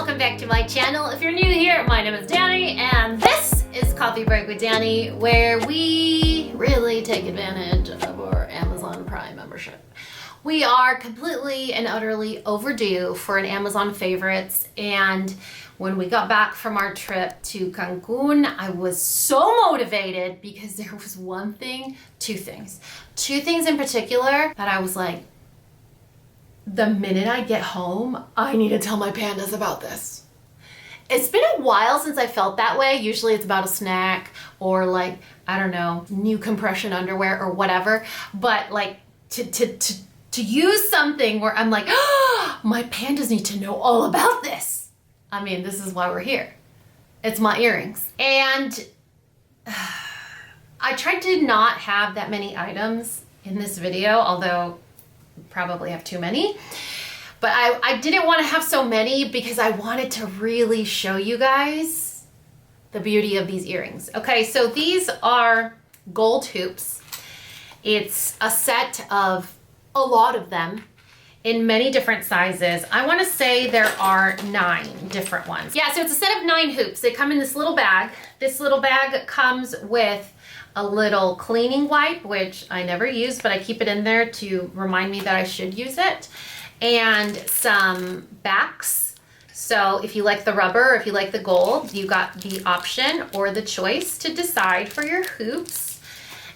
welcome back to my channel. If you're new here, my name is Dani and this is Coffee Break with Dani, where we really take advantage of our Amazon Prime membership. We are completely and utterly overdue for an Amazon favorites, and when we got back from our trip to Cancun, I was so motivated because there was two things in particular that I was like, the minute I get home, I need to tell my pandas about this. It's been a while since I felt that way. Usually it's about a snack or like, I don't know, new compression underwear or whatever. But like to use something where I'm like, oh, my pandas need to know all about this. I mean, this is why we're here. It's my earrings. And I tried to not have that many items in this video, although probably have too many, but I didn't want to have so many because I wanted to really show you guys the beauty of these earrings. Okay, so these are gold hoops. It's a set of a lot of them in many different sizes. I want to say there are 9 different ones. Yeah, so it's a set of 9 hoops. They come in this little bag. This little bag comes with a little cleaning wipe, which I never use, but I keep it in there to remind me that I should use it, and some backs. So if you like the rubber, if you like the gold, you got the option or the choice to decide for your hoops.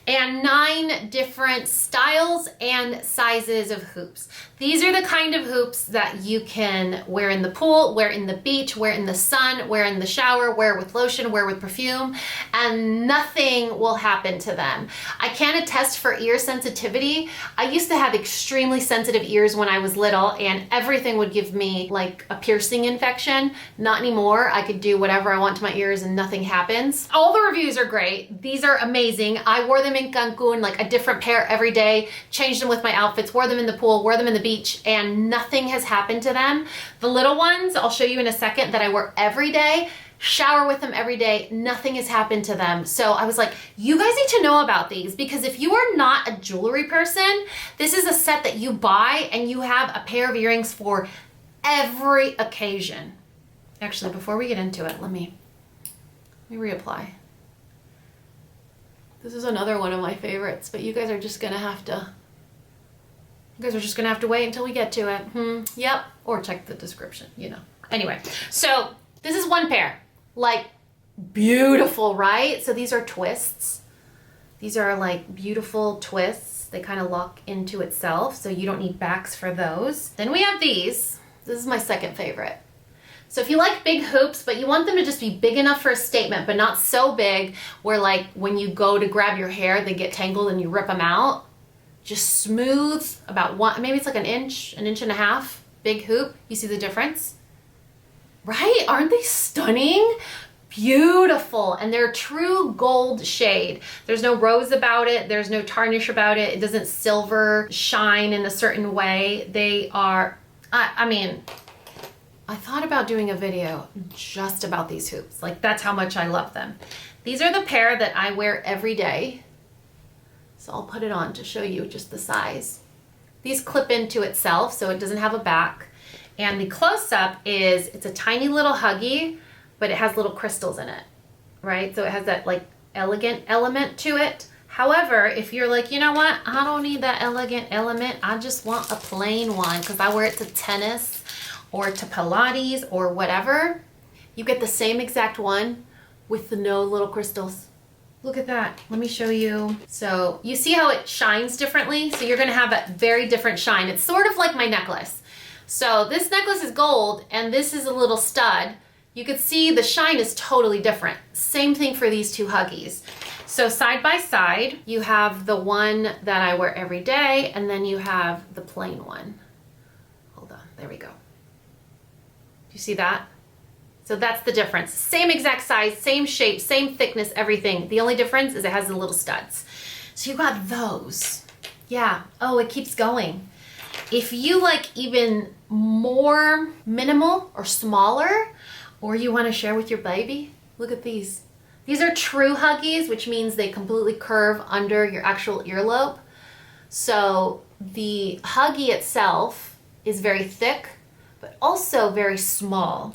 And 9 different styles and sizes of hoops. These are the kind of hoops that you can wear in the pool, wear in the beach, wear in the sun, wear in the shower, wear with lotion, wear with perfume, and nothing will happen to them. I can attest for ear sensitivity. I used to have extremely sensitive ears when I was little, and everything would give me like a piercing infection. Not anymore. I could do whatever I want to my ears and nothing happens. All the reviews are great. These are amazing. I wore them in Cancun, like a different pair every day, changed them with my outfits, wore them in the pool, wore them in the beach, and nothing has happened to them. The little ones, I'll show you in a second, that I wear every day, shower with them every day, nothing has happened to them. So I was like, you guys need to know about these, because if you are not a jewelry person, this is a set that you buy and you have a pair of earrings for every occasion. Actually, before we get into it, let me reapply. This is another one of my favorites, but you guys are just gonna have to wait until we get to it. Yep, or check the description, you know. Anyway, so this is one pair. Like, beautiful, right? So these are twists. These are like beautiful twists. They kind of lock into itself, so you don't need backs for those. Then we have these. This is my second favorite. So if you like big hoops, but you want them to just be big enough for a statement, but not so big where like when you go to grab your hair, they get tangled and you rip them out. Just smooth, about one, maybe it's like an inch and a half, big hoop. You see the difference? Right? Aren't they stunning? Beautiful. And they're true gold shade. There's no rose about it. There's no tarnish about it. It doesn't silver shine in a certain way. They are, I mean, I thought about doing a video just about these hoops. Like, that's how much I love them. These are the pair that I wear every day. So I'll put it on to show you just the size. These clip into itself, so it doesn't have a back. And the close-up is, it's a tiny little huggy, but it has little crystals in it, right? So it has that like elegant element to it. However, if you're like, you know what? I don't need that elegant element. I just want a plain one because I wear it to tennis or to Pilates or whatever. You get the same exact one with the no little crystals. Look at that. Let me show you. So you see how it shines differently? So you're gonna have a very different shine. It's sort of like my necklace. So this necklace is gold and this is a little stud. You could see the shine is totally different. Same thing for these two huggies. So side by side, you have the one that I wear every day, and then you have the plain one. Hold on, there we go. You see that? So that's the difference. Same exact size, same shape, same thickness, everything. The only difference is it has the little studs. So you got those. Yeah, oh, it keeps going. If you like even more minimal or smaller, or you want to share with your baby, look at these. These are true huggies, which means they completely curve under your actual earlobe. So the huggy itself is very thick, but also very small.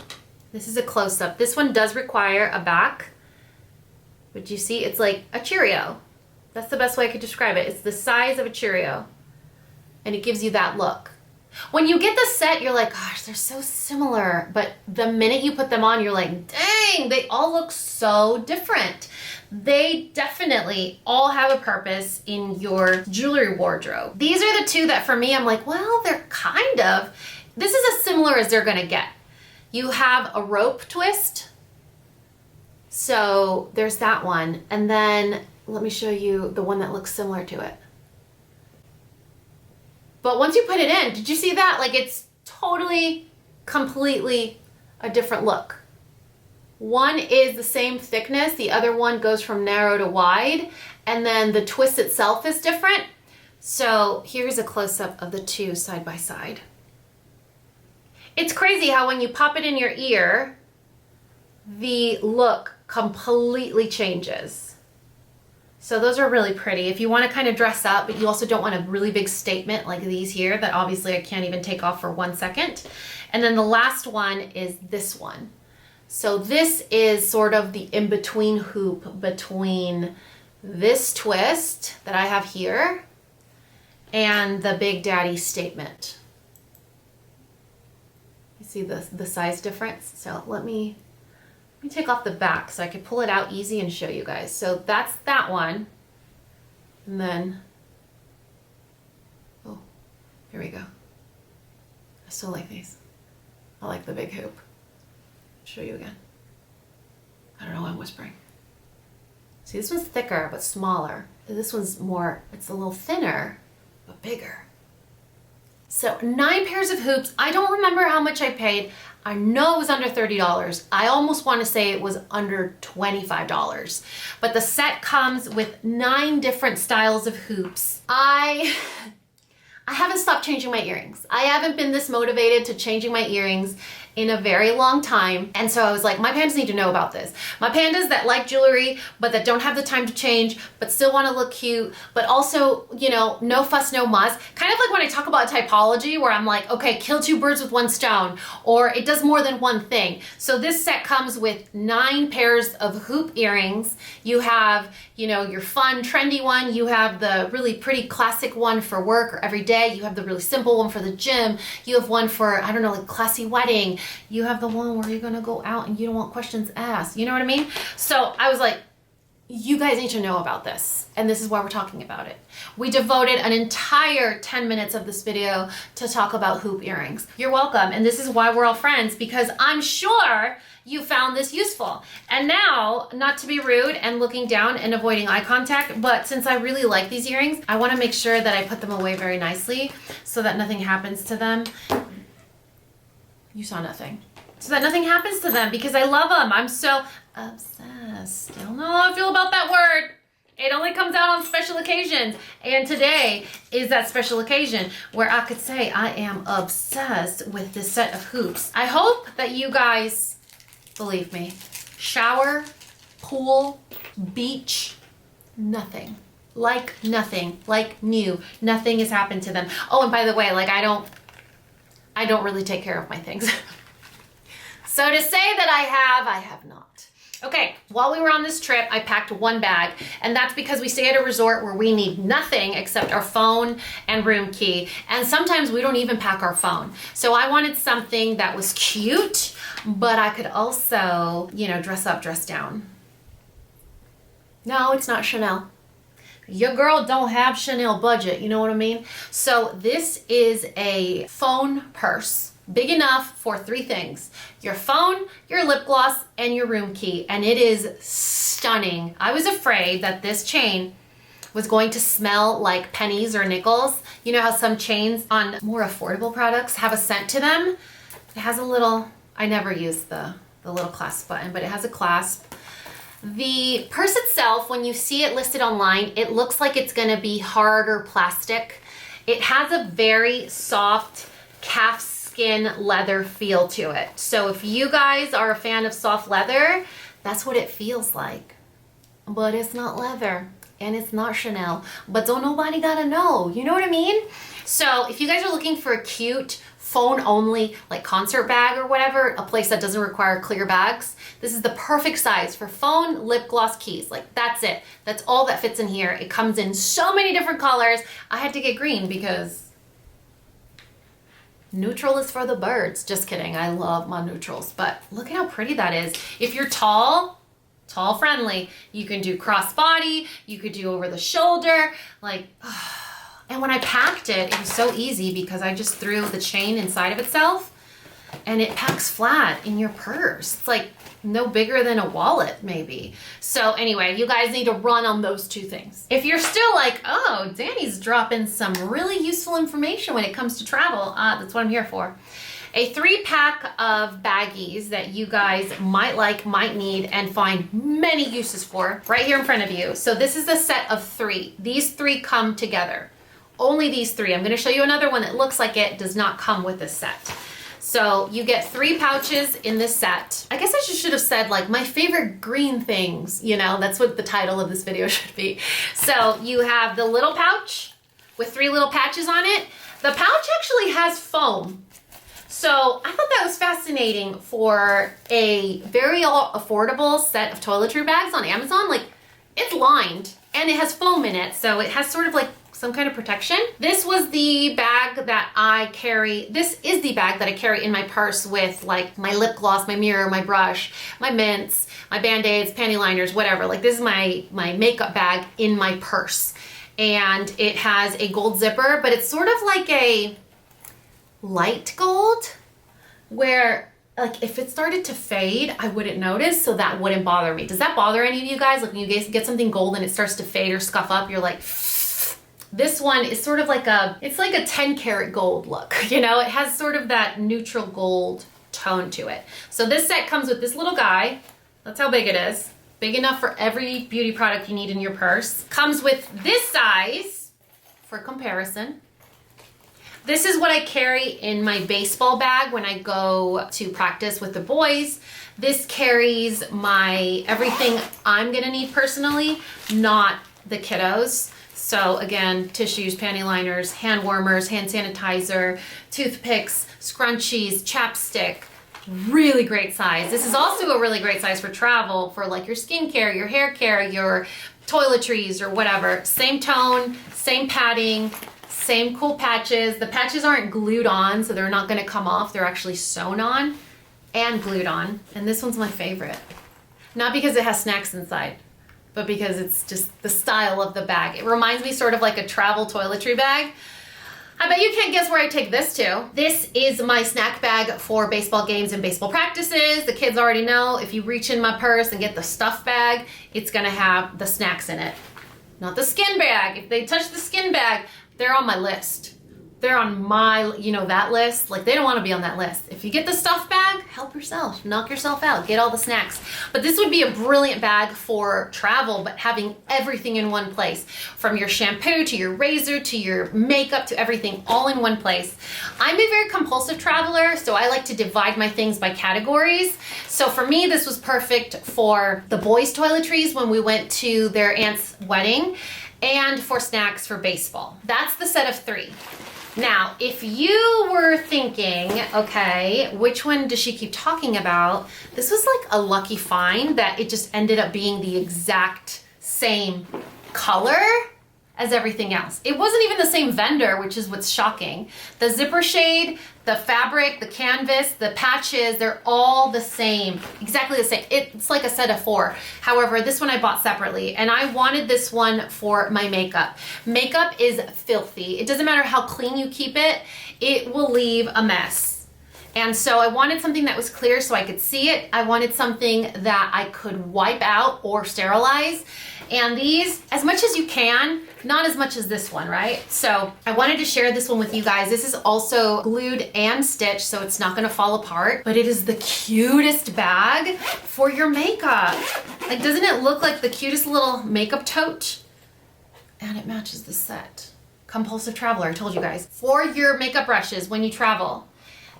This is a close-up. This one does require a back, but you see it's like a Cheerio. That's the best way I could describe it. It's the size of a Cheerio, and it gives you that look. When you get the set, you're like, gosh, they're so similar, but the minute you put them on, you're like, dang, they all look so different. They definitely all have a purpose in your jewelry wardrobe. These are the two that for me, I'm like, well, they're kind of, this is as similar as they're gonna get. You have a rope twist. So there's that one. And then let me show you the one that looks similar to it. But once you put it in, did you see that? Like it's totally, completely a different look. One is the same thickness. The other one goes from narrow to wide. And then the twist itself is different. So here's a close-up of the two side by side. It's crazy how when you pop it in your ear, the look completely changes. So those are really pretty. If you want to kind of dress up, but you also don't want a really big statement like these here that obviously I can't even take off for 1 second. And then the last one is this one. So this is sort of the in-between hoop between this twist that I have here and the Big Daddy statement. You see the size difference? So let me take off the back so I can pull it out easy and show you guys. So that's that one. And then, oh, here we go. I still like these. I like the big hoop. Show you again. I don't know why I'm whispering. See, this one's thicker but smaller. This one's more, it's a little thinner but bigger. So 9 pairs of hoops. I don't remember how much I paid. I know it was under $30. I almost want to say it was under $25. But the set comes with 9 different styles of hoops. I haven't stopped changing my earrings. I haven't been this motivated to changing my earrings in a very long time. And so I was like, my pandas need to know about this. My pandas that like jewelry, but that don't have the time to change, but still want to look cute, but also, you know, no fuss, no muss. Kind of like when I talk about typology where I'm like, okay, kill 2 birds with 1 stone, or it does more than one thing. So this set comes with 9 pairs of hoop earrings. You have, you know, your fun, trendy one. You have the really pretty classic one for work or every day. You have the really simple one for the gym. You have one for, I don't know, like classy wedding. You have the one where you're gonna go out and you don't want questions asked. You know what I mean? So I was like, you guys need to know about this. And this is why we're talking about it. We devoted an entire 10 minutes of this video to talk about hoop earrings. You're welcome. And this is why we're all friends, because I'm sure you found this useful. And now, not to be rude and looking down and avoiding eye contact, but since I really like these earrings, I wanna make sure that I put them away very nicely so that nothing happens to them. You saw nothing. So that nothing happens to them because I love them. I'm so obsessed. I don't know how I feel about that word. It only comes out on special occasions. And today is that special occasion where I could say I am obsessed with this set of hoops. I hope that you guys, believe me, shower, pool, beach, nothing. Like nothing, like new. Nothing has happened to them. Oh, and by the way, like I don't really take care of my things. So to say that I have not. Okay, while we were on this trip, I packed 1 bag, and that's because we stay at a resort where we need nothing except our phone and room key, and sometimes we don't even pack our phone. So I wanted something that was cute, but I could also, you know, dress up, dress down. No, it's not Chanel. Your girl don't have Chanel budget, you know what I mean? So this is a phone purse, big enough for 3 things. Your phone, your lip gloss, and your room key. And it is stunning. I was afraid that this chain was going to smell like pennies or nickels. You know how some chains on more affordable products have a scent to them? It has a little, I never use the little clasp button, but it has a clasp. The purse itself, when you see it listed online, it looks like it's gonna be harder plastic. It has a very soft calfskin leather feel to it. So if you guys are a fan of soft leather, that's what it feels like. But it's not leather and it's not Chanel, but don't nobody gotta know, you know what I mean? So if you guys are looking for a cute, phone only, like concert bag or whatever, a place that doesn't require clear bags, this is the perfect size for phone, lip gloss, keys. Like that's it. That's all that fits in here. It comes in so many different colors. I had to get green because neutral is for the birds. Just kidding. I love my neutrals, but look at how pretty that is. If you're tall friendly, you can do crossbody, you could do over the shoulder, like, and when I packed it, it was so easy because I just threw the chain inside of itself and it packs flat in your purse. It's like no bigger than a wallet maybe. So anyway, you guys need to run on those two things. If you're still like, oh, Dani's dropping some really useful information when it comes to travel, that's what I'm here for. A 3-pack of baggies that you guys might like, might need, and find many uses for right here in front of you. So this is a set of 3. These 3 come together. Only these 3. I'm gonna show you another one that looks like it does not come with this set. So you get 3 pouches in this set. I guess I should have said like my favorite green things, you know, that's what the title of this video should be. So you have the little pouch with 3 little patches on it. The pouch actually has foam. So I thought that was fascinating for a very affordable set of toiletry bags on Amazon. Like it's lined and it has foam in it. So it has sort of like some kind of protection. This was the bag that I carry. This is the bag that I carry in my purse with like my lip gloss, my mirror, my brush, my mints, my Band-Aids, panty liners, whatever. Like this is my makeup bag in my purse. And it has a gold zipper, but it's sort of like a light gold where like if it started to fade, I wouldn't notice, so that wouldn't bother me. Does that bother any of you guys? Like when you guys get something gold and it starts to fade or scuff up, you're like, this one is sort of like it's like a 10 karat gold look, you know? It has sort of that neutral gold tone to it. So this set comes with this little guy. That's how big it is. Big enough for every beauty product you need in your purse. Comes with this size for comparison. This is what I carry in my baseball bag when I go to practice with the boys. This carries my everything I'm gonna need personally, not the kiddos. So again, tissues, panty liners, hand warmers, hand sanitizer, toothpicks, scrunchies, chapstick. Really great size. This is also a really great size for travel, for like your skincare, your hair care, your toiletries or whatever. Same tone, same padding, same cool patches. The patches aren't glued on, so they're not gonna come off. They're actually sewn on and glued on. And this one's my favorite. Not because it has snacks inside, but because it's just the style of the bag. It reminds me sort of like a travel toiletry bag. I bet you can't guess where I take this to. This is my snack bag for baseball games and baseball practices. The kids already know if you reach in my purse and get the stuff bag, it's gonna have the snacks in it. Not the skin bag. If they touch the skin bag, they're on my list. They're on my, you know, that list. Like they don't want to be on that list. If you get the stuff bag, help yourself, knock yourself out, get all the snacks. But this would be a brilliant bag for travel, but having everything in one place, from your shampoo to your razor to your makeup to everything all in one place. I'm a very compulsive traveler, so I like to divide my things by categories. So for me, this was perfect for the boys' toiletries when we went to their aunt's wedding, and for snacks for baseball. That's the set of 3. Now, if you were thinking, okay, which one does she keep talking about? This was like a lucky find that it just ended up being the exact same color as everything else. It wasn't even the same vendor, which is what's shocking. The zipper shade, the fabric, the canvas, the patches, they're all the same, exactly the same. It's like a set of 4. However, this one I bought separately, and I wanted this one for my makeup. Makeup is filthy. It doesn't matter how clean you keep it, it will leave a mess. And so I wanted something that was clear so I could see it. I wanted something that I could wipe out or sterilize. And these, as much as you can, not as much as this one, right? So I wanted to share this one with you guys. This is also glued and stitched, so it's not gonna fall apart, but it is the cutest bag for your makeup. Like, doesn't it look like the cutest little makeup tote? And it matches the set. Compulsive traveler, I told you guys. For your makeup brushes when you travel,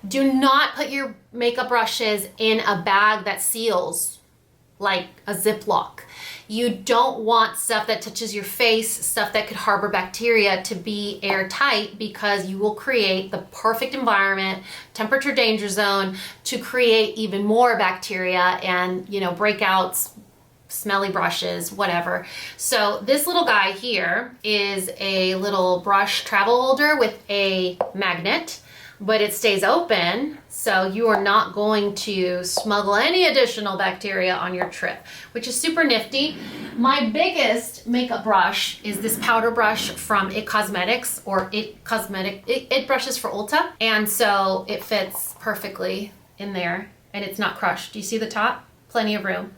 do not put your makeup brushes in a bag that seals like a Ziploc. You don't want stuff that touches your face, stuff that could harbor bacteria, to be airtight, because you will create the perfect environment, temperature danger zone, to create even more bacteria and, you know, breakouts, smelly brushes, whatever. So this little guy here is a little brush travel holder with a magnet, but it stays open, so you are not going to smuggle any additional bacteria on your trip, which is super nifty. My biggest makeup brush is this powder brush from It Cosmetics, or It brushes for Ulta. And so it fits perfectly in there, and it's not crushed. Do you see the top? Plenty of room.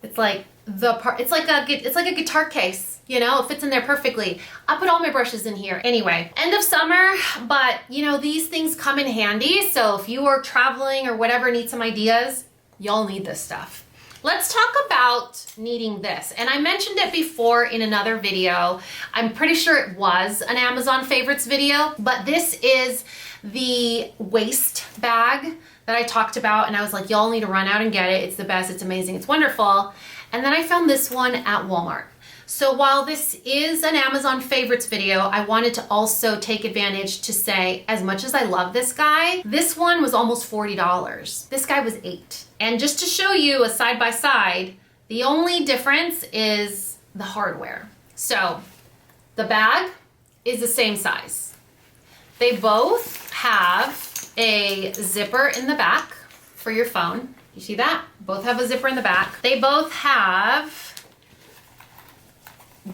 It's like it's like a guitar case. You know, it fits in there perfectly. I put all my brushes in here. Anyway, end of summer, but you know, these things come in handy. So if you are traveling or whatever, need some ideas, y'all need this stuff. Let's talk about needing this. And I mentioned it before in another video. I'm pretty sure it was an Amazon favorites video, but this is the waist bag that I talked about. And I was like, y'all need to run out and get it. It's the best, it's amazing, it's wonderful. And then I found this one at Walmart. So while this is an Amazon favorites video, I wanted to also take advantage to say, as much as I love this guy, this one was almost $40. This guy was $8. And just to show you a side by side, the only difference is the hardware. So the bag is the same size. They both have a zipper in the back for your phone. You see that? Both have a zipper in the back. They both have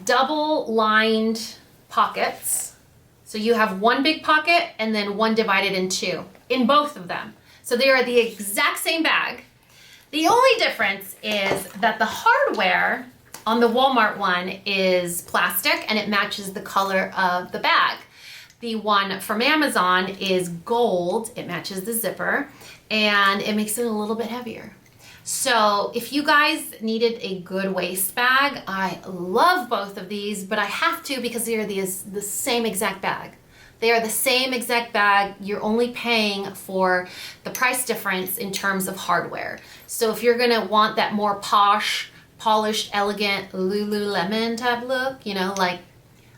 double lined pockets. So you have one big pocket and then one divided in two in both of them. So they are the exact same bag. The only difference is that the hardware on the Walmart one is plastic and it matches the color of the bag. The one from Amazon is gold, it matches the zipper, and it makes it a little bit heavier. So if you guys needed a good waist bag, I love both of these, but I have to because they are the same exact bag. They are the same exact bag. You're only paying for the price difference in terms of hardware. So if you're gonna want that more posh, polished, elegant Lululemon type look, you know, like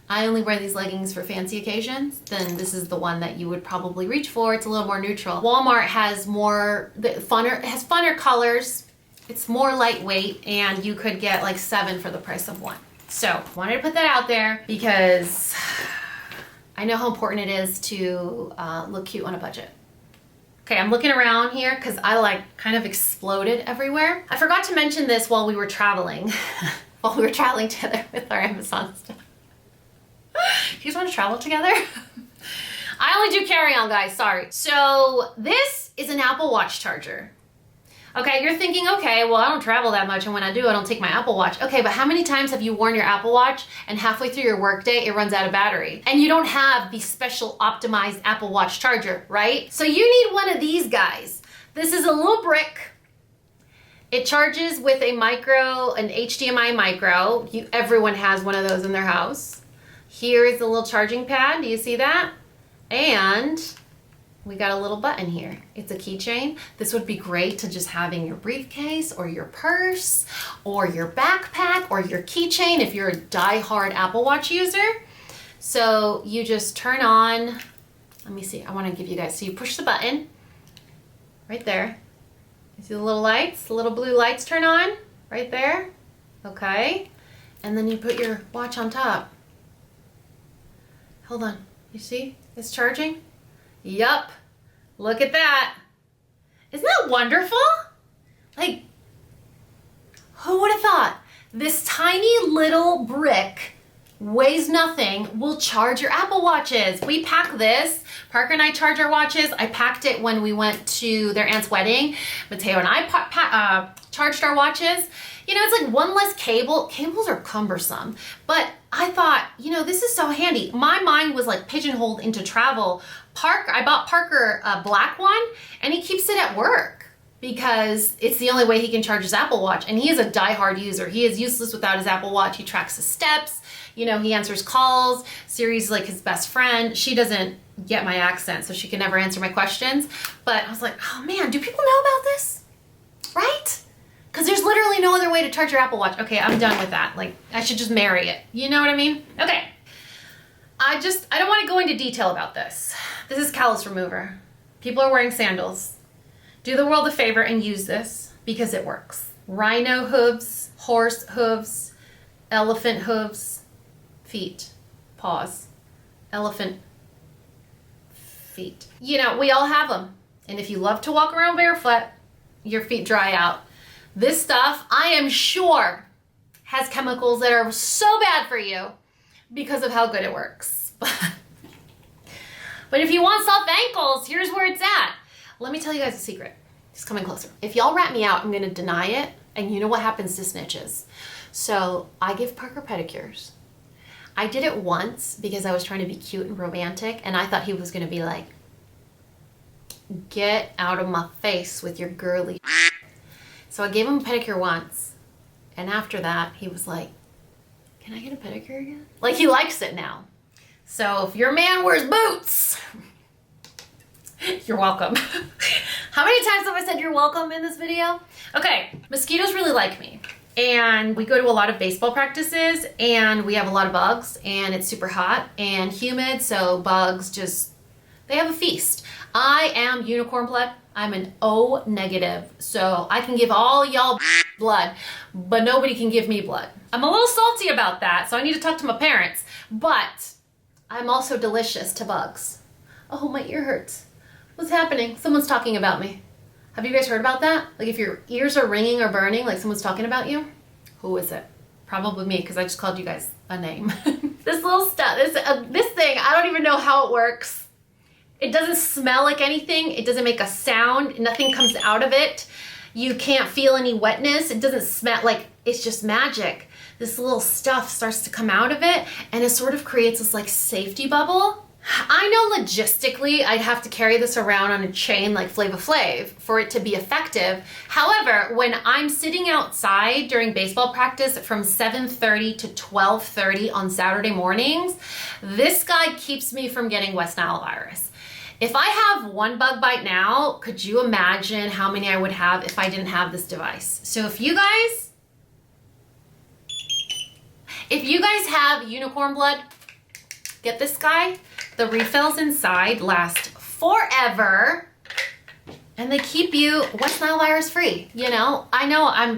I only wear these leggings for fancy occasions, then this is the one that you would probably reach for. It's a little more neutral. Walmart has funner colors. It's more lightweight, and you could get like 7 for the price of 1. So wanted to put that out there because I know how important it is to look cute on a budget. Okay, I'm looking around here because I like kind of exploded everywhere. I forgot to mention this while we were traveling, while we were traveling together with our Amazon stuff. You guys want to travel together? I only do carry-on, guys, sorry. So this is an Apple Watch charger. Okay, you're thinking, okay, well, I don't travel that much, and when I do, I don't take my Apple Watch. Okay, but how many times have you worn your Apple Watch and halfway through your workday, it runs out of battery? And you don't have the special optimized Apple Watch charger, right? So you need one of these guys. This is a little brick. It charges with an HDMI micro. Everyone has one of those in their house. Here is the little charging pad. Do you see that? And we got a little button here. It's a keychain. This would be great to just have in your briefcase or your purse or your backpack or your keychain if you're a die-hard Apple Watch user. So you just turn on, let me see, I want to give you guys, so you push the button right there. You see the little lights, the little blue lights turn on right there. Okay. And then you put your watch on top. Hold on, you see? It's charging? Yup, look at that. Isn't that wonderful? Like, who would have thought? This tiny little brick weighs nothing, will charge your Apple Watches. We pack this. Parker and I charge our watches. I packed it when we went to their aunt's wedding. Mateo and I charged our watches. You know, it's like one less cable. Cables are cumbersome, but I thought, you know, this is so handy. My mind was like pigeonholed into travel. I bought Parker a black one, and he keeps it at work because it's the only way he can charge his Apple Watch. And he is a diehard user. He is useless without his Apple Watch. He tracks his steps. You know, he answers calls. Siri's like his best friend. She doesn't get my accent, so she can never answer my questions. But I was like, oh man, do people know about this? Right? Because there's literally no other way to charge your Apple Watch. Okay, I'm done with that. Like, I should just marry it. You know what I mean? Okay. I don't want to go into detail about this. This is callus remover. People are wearing sandals. Do the world a favor and use this because it works. Rhino hooves, horse hooves, elephant hooves, feet, paws, elephant feet. You know, we all have them. And if you love to walk around barefoot, your feet dry out. This stuff, I am sure, has chemicals that are so bad for you because of how good it works. But if you want soft ankles, here's where it's at. Let me tell you guys a secret. It's coming closer. If y'all rat me out, I'm gonna deny it, and you know what happens to snitches. So I give Parker pedicures. I did it once because I was trying to be cute and romantic, and I thought he was gonna be like, get out of my face with your girly. So I gave him a pedicure once, and after that, he was like, can I get a pedicure again? Like, he likes it now. So if your man wears boots, you're welcome. How many times have I said you're welcome in this video? Okay, mosquitoes really like me. And we go to a lot of baseball practices and we have a lot of bugs and it's super hot and humid, so bugs just, they have a feast. I am unicorn blood. I'm an O negative, so I can give all y'all blood, but nobody can give me blood. I'm a little salty about that, so I need to talk to my parents, but I'm also delicious to bugs. Oh, my ear hurts. What's happening? Someone's talking about me. Have you guys heard about that? Like if your ears are ringing or burning, like someone's talking about you? Who is it? Probably me, because I just called you guys a name. This little stuff, this thing, I don't even know how it works. It doesn't smell like anything. It doesn't make a sound. Nothing comes out of it. You can't feel any wetness. It doesn't smell like, it's just magic. This little stuff starts to come out of it and it sort of creates this like safety bubble. I know logistically I'd have to carry this around on a chain like Flava Flav for it to be effective. However, when I'm sitting outside during baseball practice from 7:30 to 12:30 on Saturday mornings, this guy keeps me from getting West Nile virus. If I have one bug bite now, could you imagine how many I would have if I didn't have this device? So if you guys have unicorn blood, get this guy. The refills inside last forever and they keep you West Nile virus free. You know I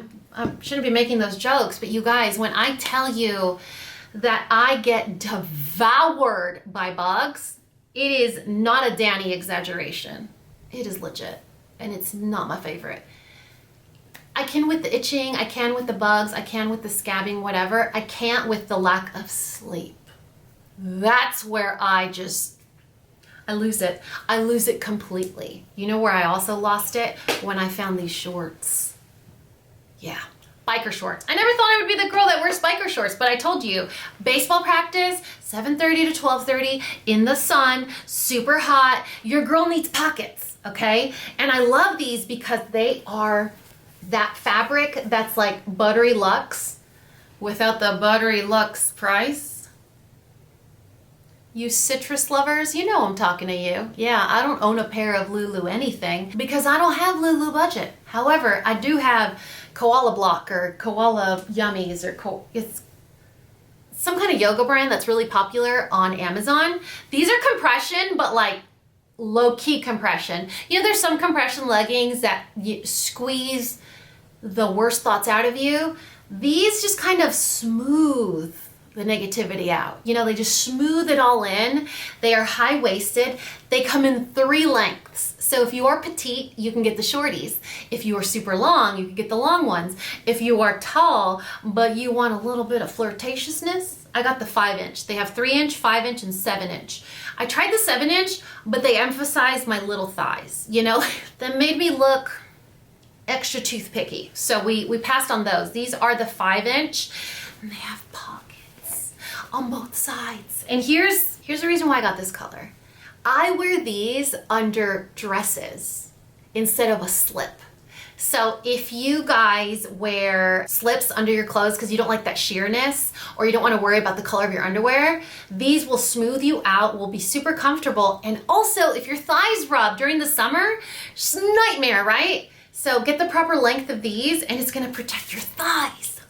shouldn't be making those jokes, but you guys, when I tell you that I get devoured by bugs, it is not a Dani exaggeration. It is legit, and it's not my favorite. I can with the itching, I can with the bugs, I can with the scabbing, whatever. I can't with the lack of sleep. That's where I lose it. I lose it completely. You know where I also lost it? When I found these shorts. Yeah, biker shorts. I never thought I would be the girl that wears biker shorts, but I told you, baseball practice, 7:30 to 12:30 in the sun, super hot. Your girl needs pockets, okay? And I love these because they are that fabric that's like buttery luxe without the buttery luxe price. You citrus lovers, you know I'm talking to you. Yeah, I don't own a pair of Lulu anything because I don't have Lulu budget. However, I do have Koala Block or Koala Yummies or it's some kind of yoga brand that's really popular on Amazon. These are compression, but like low-key compression. You know, there's some compression leggings that you squeeze the worst thoughts out of you. These just kind of smooth the negativity out. You know, they just smooth it all in. They are high-waisted. They come in 3 lengths. So if you are petite, you can get the shorties. If you are super long, you can get the long ones. If you are tall, but you want a little bit of flirtatiousness, I got the 5-inch. They have 3-inch, 5-inch, and 7-inch. I tried the 7-inch, but they emphasized my little thighs, you know? That made me look extra toothpicky. So we passed on those. These are the 5-inch, and they have pockets on both sides. And here's the reason why I got this color. I wear these under dresses instead of a slip. So if you guys wear slips under your clothes because you don't like that sheerness or you don't want to worry about the color of your underwear, these will smooth you out, will be super comfortable. And also if your thighs rub during the summer, just nightmare, right? So get the proper length of these and it's gonna protect your thighs.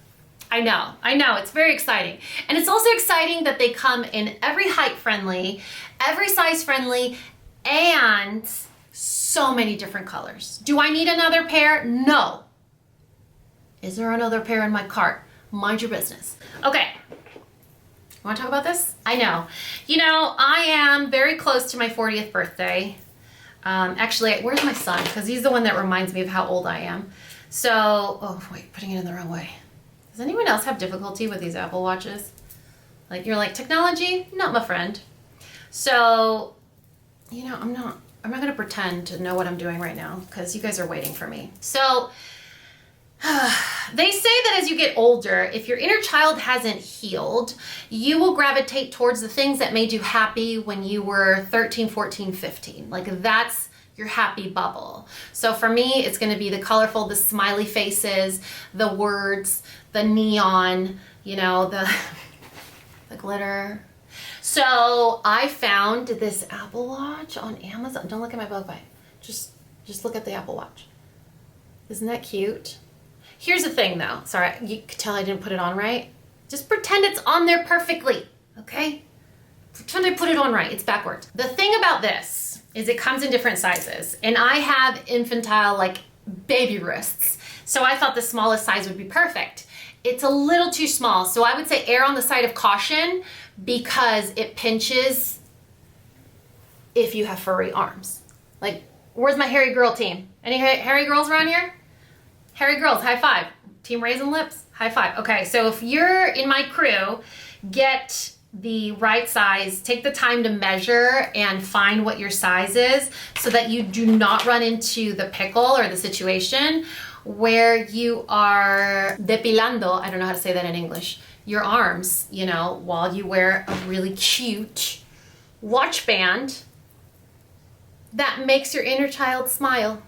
I know, it's very exciting. And it's also exciting that they come in every height friendly, every size friendly, and so many different colors. Do I need another pair? No. Is there another pair in my cart? Mind your business. Okay, wanna talk about this? I know. You know, I am very close to my 40th birthday. Actually, where's my son? Because he's the one that reminds me of how old I am. So, oh wait, putting it in the wrong way. Does anyone else have difficulty with these Apple Watches? Like, you're like, technology, not my friend. So, you know, I'm not gonna pretend to know what I'm doing right now because you guys are waiting for me. So, they say that as you get older, if your inner child hasn't healed, you will gravitate towards the things that made you happy when you were 13, 14, 15. Like, that's your happy bubble. So for me, it's going to be the colorful, the smiley faces, the words, the neon, you know, the glitter. So I found this Apple Watch on Amazon. Don't look at my bug bite. Just look at the Apple Watch. Isn't that cute? Here's the thing though, sorry, you could tell I didn't put it on right. Just pretend it's on there perfectly, okay? Pretend I put it on right, it's backwards. The thing about this is it comes in different sizes, and I have infantile, like, baby wrists, so I thought the smallest size would be perfect. It's a little too small, so I would say err on the side of caution because it pinches if you have furry arms. Like, where's my hairy girl team? Any hairy girls around here? Hairy girls, high five. Team Raisin Lips, high five. Okay, so if you're in my crew, get the right size, take the time to measure and find what your size is so that you do not run into the pickle or the situation where you are depilando, I don't know how to say that in English, your arms, you know, while you wear a really cute watch band that makes your inner child smile.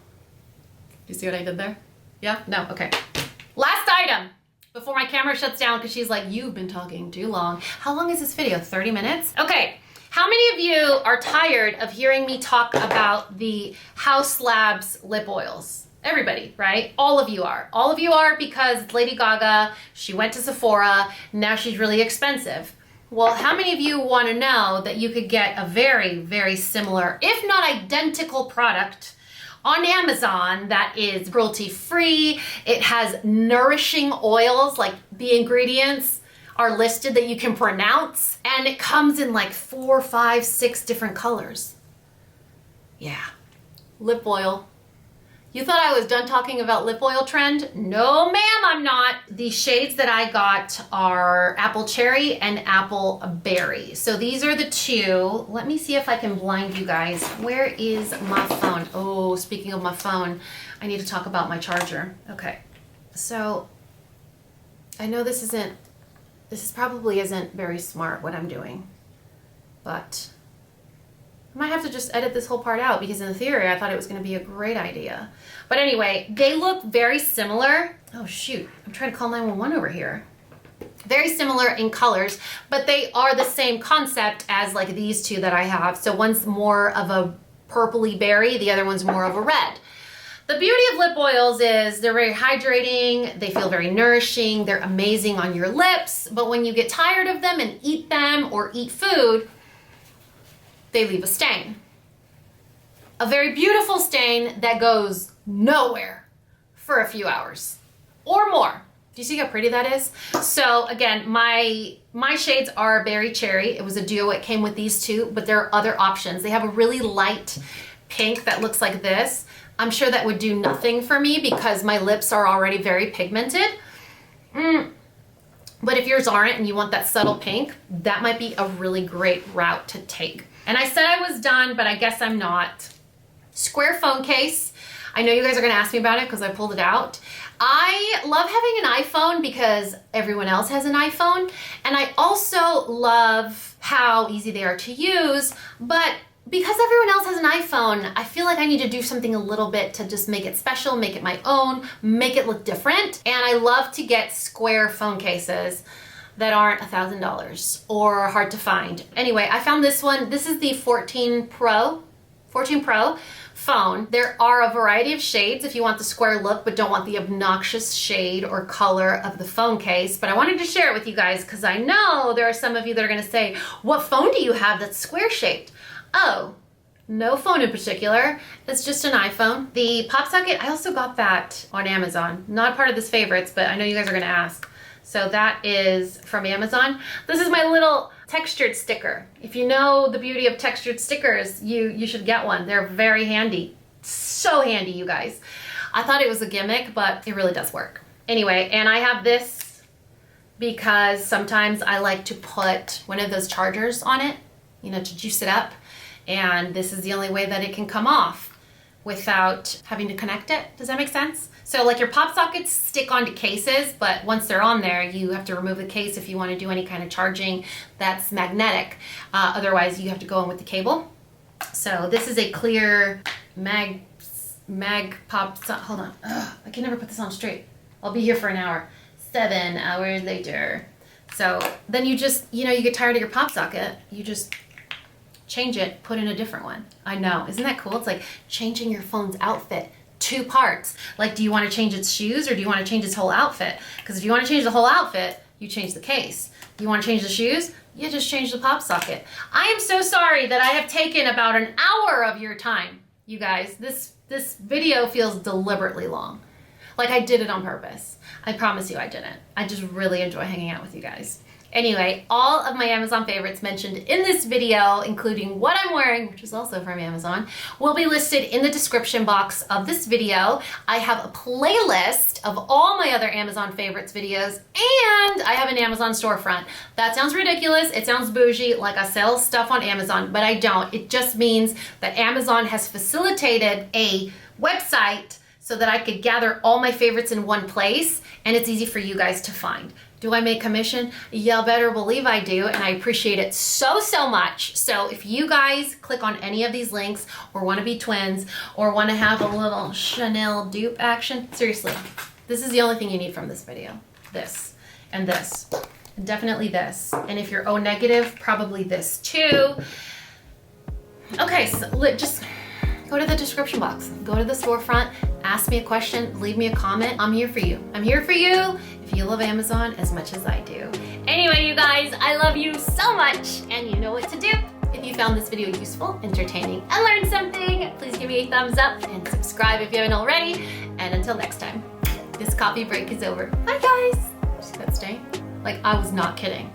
You see what I did there? Yeah? No? Okay. Last item before my camera shuts down because she's like, you've been talking too long. How long is this video? 30 minutes? Okay. How many of you are tired of hearing me talk about the Haus Labs lip oils? Everybody, right? All of you are. All of you are because Lady Gaga, she went to Sephora, now she's really expensive. Well, how many of you want to know that you could get a very, very similar, if not identical product on Amazon that is cruelty-free? It has nourishing oils, like the ingredients are listed that you can pronounce, and it comes in like 4, 5, 6 different colors. Yeah, lip oil. You thought I was done talking about lip oil trend? No, ma'am, I'm not. The shades that I got are Apple Cherry and Apple Berry. So these are the two. Let me see if I can blind you guys. Where is my phone? Oh, speaking of my phone, I need to talk about my charger. Okay, so I know this probably isn't very smart what I'm doing, but I might have to just edit this whole part out because in theory I thought it was going to be a great idea. But anyway, they look very similar. Oh shoot, I'm trying to call 911 over here. Very similar in colors, but they are the same concept as like these two that I have. So one's more of a purpley berry, the other one's more of a red. The beauty of lip oils is they're very hydrating, they feel very nourishing, they're amazing on your lips, but when you get tired of them and eat them or eat food, they leave a stain. A very beautiful stain that goes nowhere for a few hours or more. Do you see how pretty that is? So again, my shades are Berry Cherry. It was a duo, it came with these two, but there are other options. They have a really light pink that looks like this. I'm sure that would do nothing for me because my lips are already very pigmented. But if yours aren't and you want that subtle pink, that might be a really great route to take. And I said I was done, but I guess I'm not. Square phone case. I know you guys are gonna ask me about it because I pulled it out. I love having an iPhone because everyone else has an iPhone. And I also love how easy they are to use, but because everyone else has an iPhone, I feel like I need to do something a little bit to just make it special, make it my own, make it look different. And I love to get square phone cases that aren't $1,000 or hard to find. Anyway, I found this one. This is the 14 Pro. 14 Pro phone. There are a variety of shades if you want the square look but don't want the obnoxious shade or color of the phone case. But I wanted to share it with you guys because I know there are some of you that are going to say, what phone do you have that's square shaped? Oh, no phone in particular. It's just an iPhone. The PopSocket, I also got that on Amazon. Not part of this favorites, but I know you guys are going to ask. So that is from Amazon. This is my little textured sticker. If you know the beauty of textured stickers, you should get one. They're very handy. So handy, you guys. I thought it was a gimmick, but it really does work. Anyway, and I have this because sometimes I like to put one of those chargers on it, you know, to juice it up. And this is the only way that it can come off without having to connect it. Does that make sense? So like your PopSockets stick onto cases, but once they're on there, you have to remove the case if you want to do any kind of charging that's magnetic. Otherwise, you have to go in with the cable. So this is a clear mag pop. Hold on, I can never put this on straight. I'll be here for an hour. 7 hours later. So then you just, you know, you get tired of your PopSocket, you just change it, put in a different one. I know, isn't that cool? It's like changing your phone's outfit. 2 parts. Like, do you want to change its shoes or do you want to change its whole outfit? Because if you want to change the whole outfit, you change the case. You want to change the shoes? You just change the PopSocket. I am so sorry that I have taken about an hour of your time, you guys. This video feels deliberately long. Like I did it on purpose. I promise you I didn't. I just really enjoy hanging out with you guys. Anyway, all of my Amazon favorites mentioned in this video, including what I'm wearing, which is also from Amazon, will be listed in the description box of this video. I have a playlist of all my other Amazon favorites videos, and I have an Amazon storefront. That sounds ridiculous. It sounds bougie, like I sell stuff on Amazon, but I don't. It just means that Amazon has facilitated a website so that I could gather all my favorites in one place, and it's easy for you guys to find. Do I make commission? You better believe I do, and I appreciate it so, so much. So if you guys click on any of these links or want to be twins or want to have a little Chanel dupe action, seriously, this is the only thing you need from this video. This and this, and definitely this. And if you're O negative, probably this too. Okay, so just go to the description box, go to the storefront, ask me a question, leave me a comment. I'm here for you. I'm here for you if you love Amazon as much as I do. Anyway, you guys, I love you so much, and you know what to do. If you found this video useful, entertaining, and learned something, please give me a thumbs up and subscribe if you haven't already. And until next time, this coffee break is over. Bye, guys. See that stain? Like, I was not kidding.